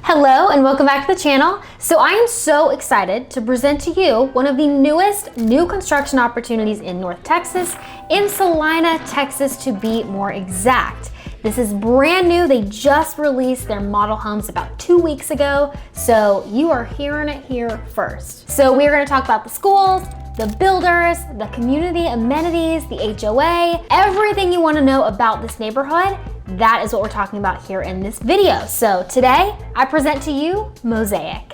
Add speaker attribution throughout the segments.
Speaker 1: Hello and welcome back to the channel. So I am so excited to present to you one of the newest new construction opportunities in North Texas, in Celina, Texas to be more exact. This is brand new. They just released their model homes about 2 weeks ago. So you are hearing it here first. So we're gonna talk about the schools, the builders, the community amenities, the HOA, everything you wanna know about this neighborhood. That is what we're talking about here in this video. So today, I present to you Mosaic.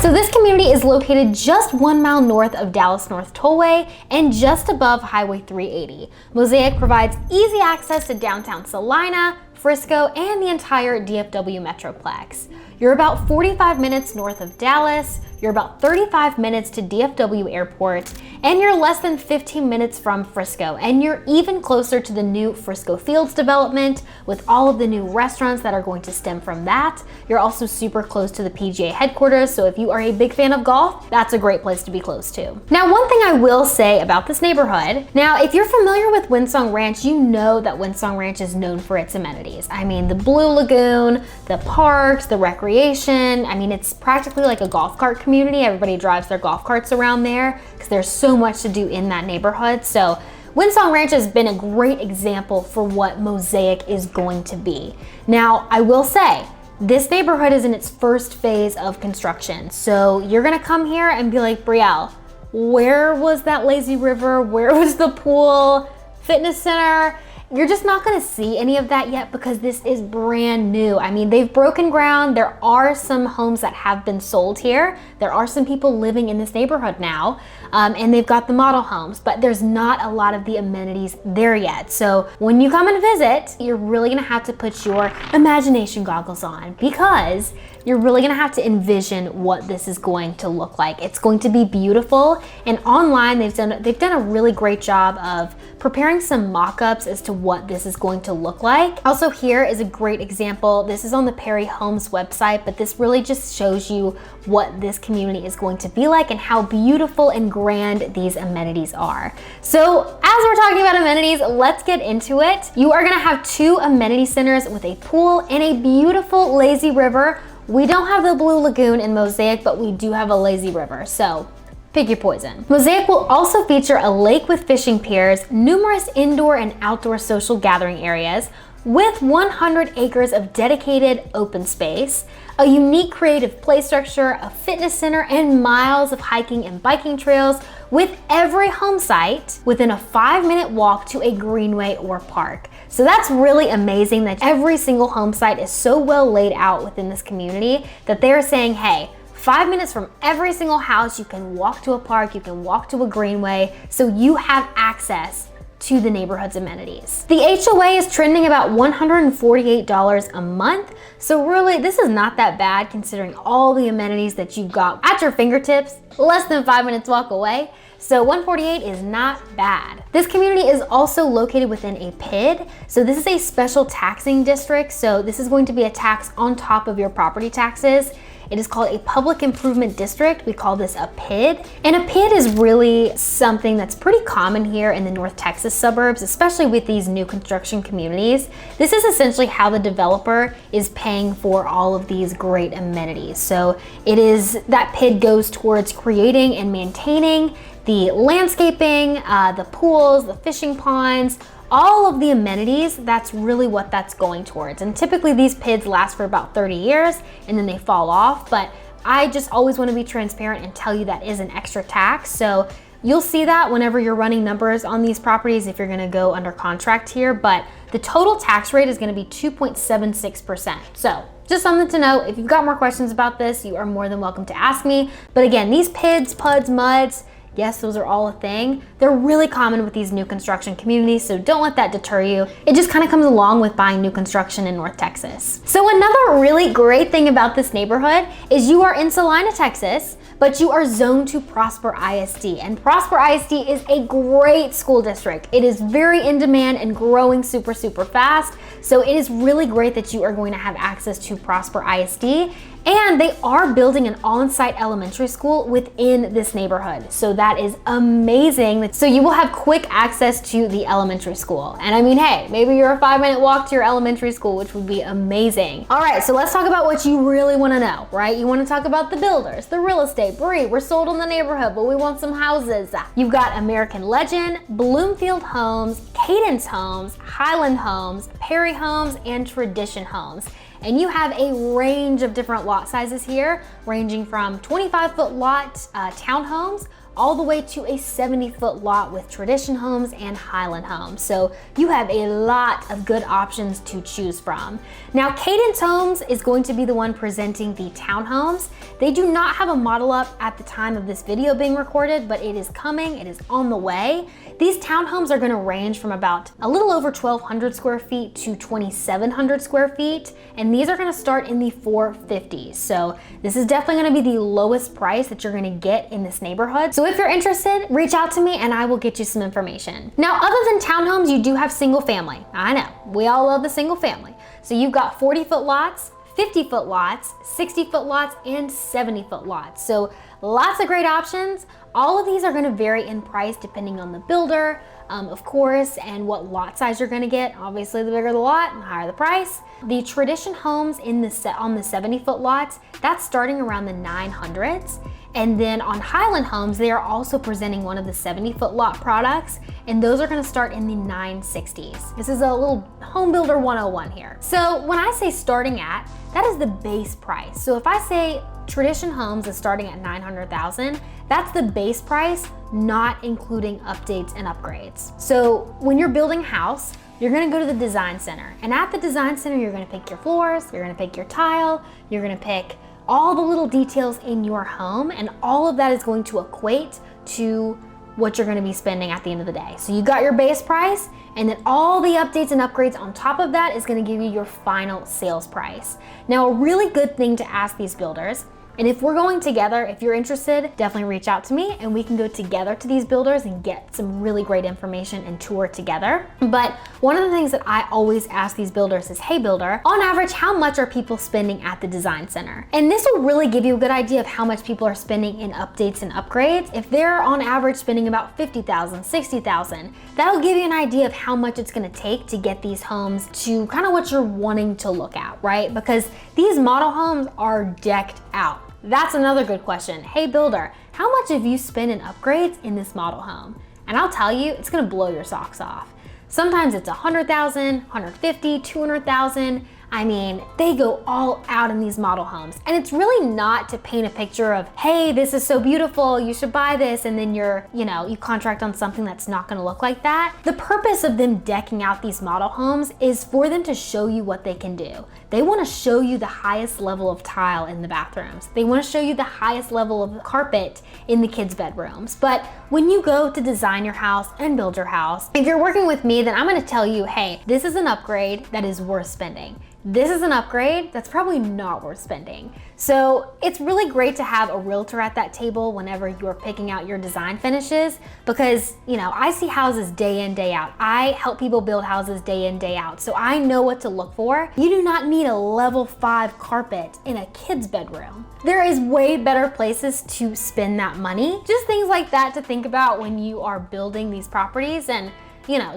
Speaker 1: So this community is located just 1 mile north of Dallas North Tollway and just above Highway 380. Mosaic provides easy access to downtown Celina, Frisco, and the entire DFW Metroplex. You're about 45 minutes north of Dallas, you're about 35 minutes to DFW Airport, and you're less than 15 minutes from Frisco, and you're even closer to the new Frisco Fields development with all of the new restaurants that are going to stem from that. You're also super close to the PGA headquarters, so if you are a big fan of golf, that's a great place to be close to. Now, one thing I will say about this neighborhood, now if you're familiar with Windsong Ranch, you know that Windsong Ranch is known for its amenities. I mean, the Blue Lagoon, the parks, the recreation, I mean, it's practically like a golf cart community. Everybody drives their golf carts around there because there's so much to do in that neighborhood. So Windsong Ranch has been a great example for what Mosaic is going to be. Now, I will say, this neighborhood is in its first phase of construction. So you're gonna come here and be like, Brielle, where was that lazy river? Where was the pool, fitness center? You're just not gonna see any of that yet because this is brand new. I mean, they've broken ground. There are some homes that have been sold here. There are some people living in this neighborhood now, and they've got the model homes, but there's not a lot of the amenities there yet. So when you come and visit, you're really gonna have to put your imagination goggles on because you're really gonna have to envision what this is going to look like. It's going to be beautiful, and online they've done a really great job of preparing some mock-ups as to what this is going to look like. Also, here is a great example. This is on the Perry Homes website, but this really just shows you what this community is going to be like and how beautiful and grand these amenities are. So as we're talking about amenities, let's get into it. You are gonna have 2 amenity centers with a pool and a beautiful lazy river. We don't have the Blue Lagoon in Mosaic, but we do have a lazy river, so pick your poison. Mosaic will also feature a lake with fishing piers, numerous indoor and outdoor social gathering areas, with 100 acres of dedicated open space, a unique creative play structure, a fitness center, and miles of hiking and biking trails, with every home site within a 5-minute walk to a greenway or park. So that's really amazing that every single home site is so well laid out within this community that they're saying, hey, 5 minutes from every single house, you can walk to a park, you can walk to a greenway, so you have access to the neighborhood's amenities. The HOA is trending about $148 a month, so really this is not that bad considering all the amenities that you've got at your fingertips, less than 5 minutes walk away. So 148 is not bad. This community is also located within a PID. So this is a special taxing district. So this is going to be a tax on top of your property taxes. It is called a public improvement district. We call this a PID. And a PID is really something that's pretty common here in the North Texas suburbs, especially with these new construction communities. This is essentially how the developer is paying for all of these great amenities. So it is, that PID goes towards creating and maintaining the landscaping, the pools, the fishing ponds, all of the amenities. That's really what that's going towards. And typically these PIDs last for about 30 years and then they fall off, but I just always want to be transparent and tell you that is an extra tax. So you'll see that whenever you're running numbers on these properties if you're going to go under contract here, but the total tax rate is going to be 2.76%. So just something to know. If you've got more questions about this, you are more than welcome to ask me. But again, these PIDs, PUDs, MUDs, yes, those are all a thing. They're really common with these new construction communities, so don't let that deter you. It just kind of comes along with buying new construction in North Texas. So another really great thing about this neighborhood is you are in Celina, Texas, but you are zoned to Prosper ISD. And Prosper ISD is a great school district. It is very in demand and growing super fast. So it is really great that you are going to have access to Prosper ISD. And they are building an on-site elementary school within this neighborhood. So that is amazing. So you will have quick access to the elementary school. And I mean, hey, maybe you're a 5-minute walk to your elementary school, which would be amazing. All right, so let's talk about what you really wanna know, right? You wanna talk about the builders, the real estate. Bree, we're sold on the neighborhood, but we want some houses. You've got American Legend, Bloomfield Homes, Cadence Homes, Highland Homes, Perry Homes, and Tradition Homes. And you have a range of different lot sizes here, ranging from 25-foot lot townhomes all the way to a 70-foot lot with Tradition Homes and Highland Homes. So you have a lot of good options to choose from. Now, Cadence Homes is going to be the one presenting the townhomes. They do not have a model up at the time of this video being recorded, but it is coming, it is on the way. These townhomes are gonna range from about a little over 1,200 square feet to 2,700 square feet, and these are gonna start in the 450s. So this is definitely gonna be the lowest price that you're gonna get in this neighborhood. So if you're interested, reach out to me and I will get you some information. Now, other than townhomes, you do have single family. I know, we all love the single family. So you've got 40-foot lots, 50-foot lots, 60-foot lots, and 70-foot lots. So lots of great options. All of these are gonna vary in price depending on the builder, of course, and what lot size you're gonna get. Obviously, the bigger the lot, the higher the price. The Tradition Homes on the 70-foot lots, that's starting around the 900s. And then on Highland Homes, they are also presenting one of the 70-foot lot products, and those are gonna start in the 960s. This is a little home builder 101 here. So when I say starting at, that is the base price. So if I say Tradition Homes is starting at $900,000, that's the base price, not including updates and upgrades. So when you're building a house, you're gonna go to the design center. And at the design center, you're gonna pick your floors, you're gonna pick your tile, you're gonna pick all the little details in your home, and all of that is going to equate to what you're gonna be spending at the end of the day. So you got your base price, and then all the updates and upgrades on top of that is gonna give you your final sales price. Now, a really good thing to ask these builders, and if we're going together, if you're interested, definitely reach out to me and we can go together to these builders and get some really great information and tour together. But one of the things that I always ask these builders is, hey builder, on average, how much are people spending at the design center? And this will really give you a good idea of how much people are spending in updates and upgrades. If they're on average spending about $50,000, $60,000, that'll give you an idea of how much it's gonna take to get these homes to kind of what you're wanting to look at, right? Because these model homes are decked out. That's another good question. Hey builder, how much have you spent in upgrades in this model home? And I'll tell you, it's gonna blow your socks off. Sometimes it's 100,000, 150, 200,000. I mean, they go all out in these model homes. And it's really not to paint a picture of, hey, this is so beautiful, you should buy this, and then you contract on something that's not gonna look like that. The purpose of them decking out these model homes is for them to show you what they can do. They wanna show you the highest level of tile in the bathrooms. They wanna show you the highest level of carpet in the kids' bedrooms. But when you go to design your house and build your house, if you're working with me, then I'm gonna tell you, hey, this is an upgrade that is worth spending. This is an upgrade that's probably not worth spending. So it's really great to have a realtor at that table whenever you're picking out your design finishes, because I see houses day in, day out. I help people build houses day in, day out. So I know what to look for. You do not need a level 5 carpet in a kid's bedroom. There is way better places to spend that money. Just things like that to think about when you are building these properties, and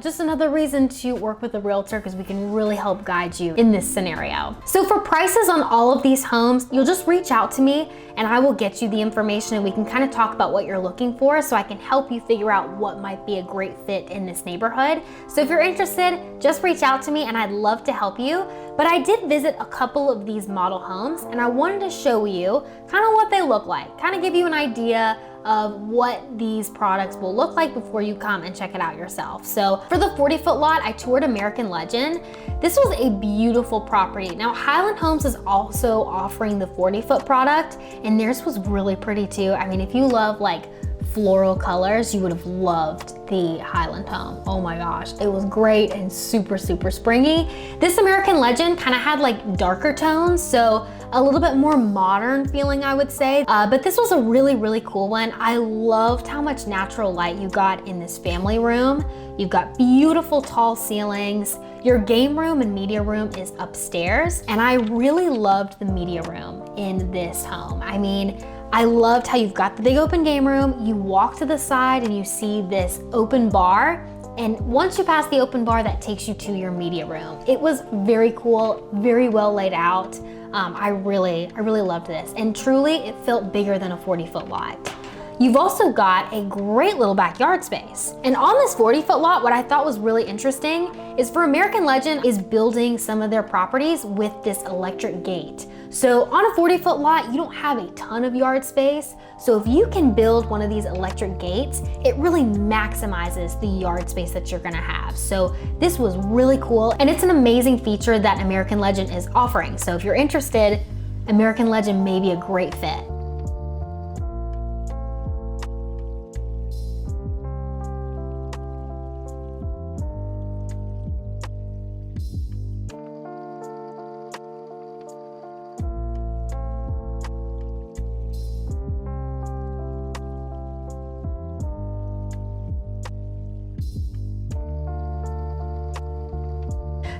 Speaker 1: just another reason to work with a realtor, because we can really help guide you in this scenario. So for prices on all of these homes, you'll just reach out to me and I will get you the information, and we can kind of talk about what you're looking for so I can help you figure out what might be a great fit in this neighborhood. So if you're interested, just reach out to me and I'd love to help you. But I did visit a couple of these model homes and I wanted to show you kind of what they look like, kind of give you an idea of what these products will look like before you come and check it out yourself. So for the 40-foot lot, I toured American Legend. This was a beautiful property. Now, Highland Homes is also offering the 40-foot product, and theirs was really pretty too. I mean, if you love like floral colors, you would have loved the Highland home. Oh my gosh, it was great and super springy. This American Legend kind of had like darker tones, so a little bit more modern feeling, I would say. But this was a really, really cool one. I loved how much natural light you got in this family room. You've got beautiful tall ceilings. Your game room and media room is upstairs. And I really loved the media room in this home. I mean, I loved how you've got the big open game room. You walk to the side and you see this open bar. And once you pass the open bar, that takes you to your media room. It was very cool, very well laid out. I really loved this. And truly, it felt bigger than a 40-foot lot. You've also got a great little backyard space. And on this 40-foot lot, what I thought was really interesting is for American Legend is building some of their properties with this electric gate. So on a 40-foot lot, you don't have a ton of yard space. So if you can build one of these electric gates, it really maximizes the yard space that you're gonna have. So this was really cool. And it's an amazing feature that American Legend is offering. So if you're interested, American Legend may be a great fit.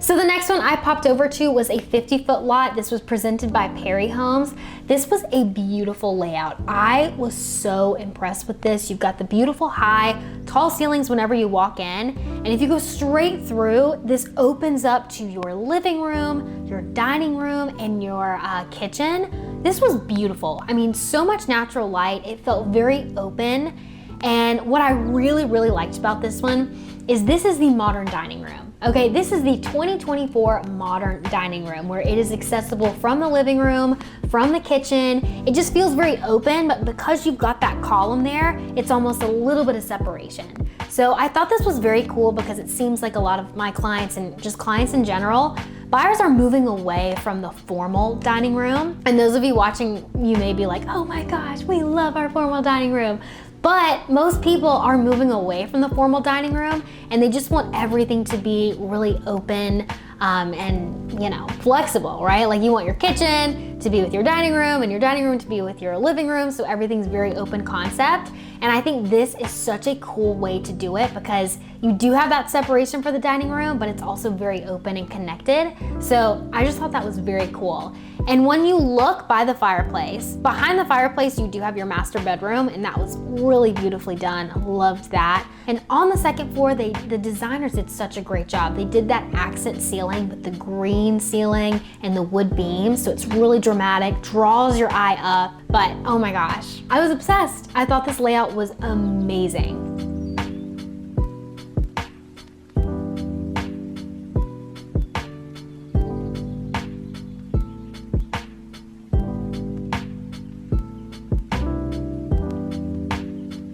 Speaker 1: So the next one I popped over to was a 50-foot lot. This was presented by Perry Homes. This was a beautiful layout. I was so impressed with this. You've got the beautiful high, tall ceilings whenever you walk in. And if you go straight through, this opens up to your living room, your dining room, and your kitchen. This was beautiful. I mean, so much natural light. It felt very open. And what I really liked about this one is this is the modern dining room. Okay, this is the 2024 modern dining room where it is accessible from the living room, from the kitchen. It just feels very open, but because you've got that column there, it's almost a little bit of separation. So I thought this was very cool because it seems like a lot of my clients and just clients in general, buyers are moving away from the formal dining room. And those of you watching, you may be like, oh my gosh, we love our formal dining room. But most people are moving away from the formal dining room and they just want everything to be really open and, you know, flexible, right? Like you want your kitchen to be with your dining room and your dining room to be with your living room, so everything's very open concept. And I think this is such a cool way to do it because you do have that separation for the dining room, but it's also very open and connected. So I just thought that was very cool. And when you look by the fireplace, behind the fireplace, you do have your master bedroom, and that was really beautifully done. Loved that. And on the second floor, the designers did such a great job. They did that accent ceiling with the green ceiling and the wood beams, so it's really dramatic, draws your eye up. But oh my gosh, I was obsessed. I thought this layout was amazing.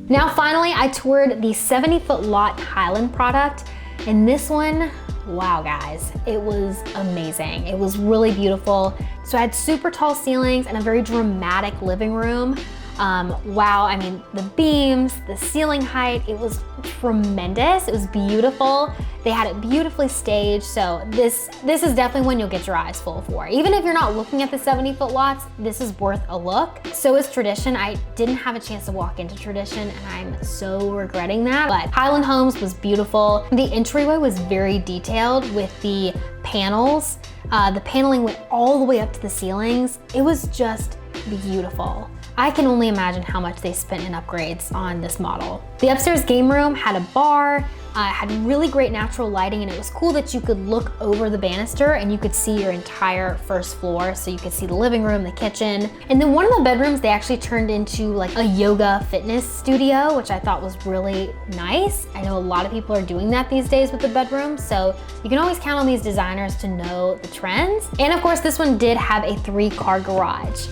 Speaker 1: Now finally, I toured the 70-foot lot Highland product, and this one, wow guys, it was amazing. It was really beautiful. So I had super tall ceilings and a very dramatic living room. Wow, I mean, the beams, the ceiling height, it was tremendous. It was beautiful. They had it beautifully staged. So this is definitely one you'll get your eyes full for. Even if you're not looking at the 70-foot lots, this is worth a look. So is Tradition. I didn't have a chance to walk into Tradition and I'm so regretting that, but Highland Homes was beautiful. The entryway was very detailed with the panels. The paneling went all the way up to the ceilings. It was just beautiful. I can only imagine how much they spent in upgrades on this model. The upstairs game room had a bar, had really great natural lighting, and it was cool that you could look over the banister and you could see your entire first floor. So you could see the living room, the kitchen. And then one of the bedrooms they actually turned into like a yoga fitness studio, which I thought was really nice. I know a lot of people are doing that these days with the bedroom. So you can always count on these designers to know the trends. And of course, this one did have a 3-car garage.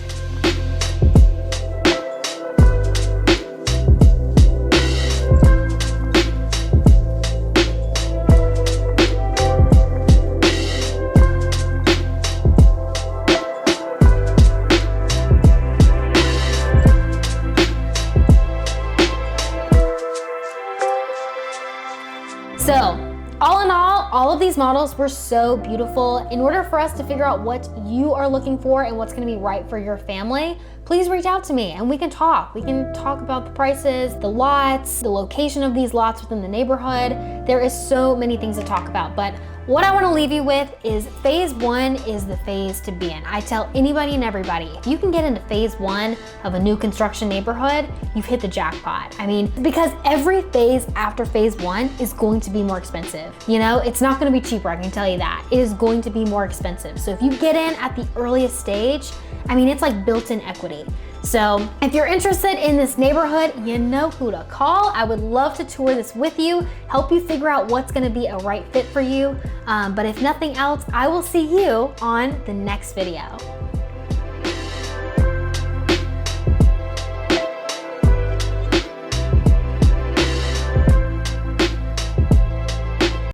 Speaker 1: these models were so beautiful. In order for us to figure out what you are looking for and what's gonna be right for your family, please reach out to me and we can talk. We can talk about the prices, the lots, the location of these lots within the neighborhood. There is so many things to talk about, but what I want to leave you with is phase 1 is the phase to be in. I tell anybody and everybody, if you can get into phase 1 of a new construction neighborhood, you've hit the jackpot. I mean, because every phase after phase 1 is going to be more expensive. You know, it's not going to be cheaper, I can tell you that. It is going to be more expensive. So if you get in at the earliest stage, I mean, it's like built-in equity. So if you're interested in this neighborhood, you know who to call. I would love to tour this with you, help you figure out what's gonna be a right fit for you. But if nothing else, I will see you on the next video.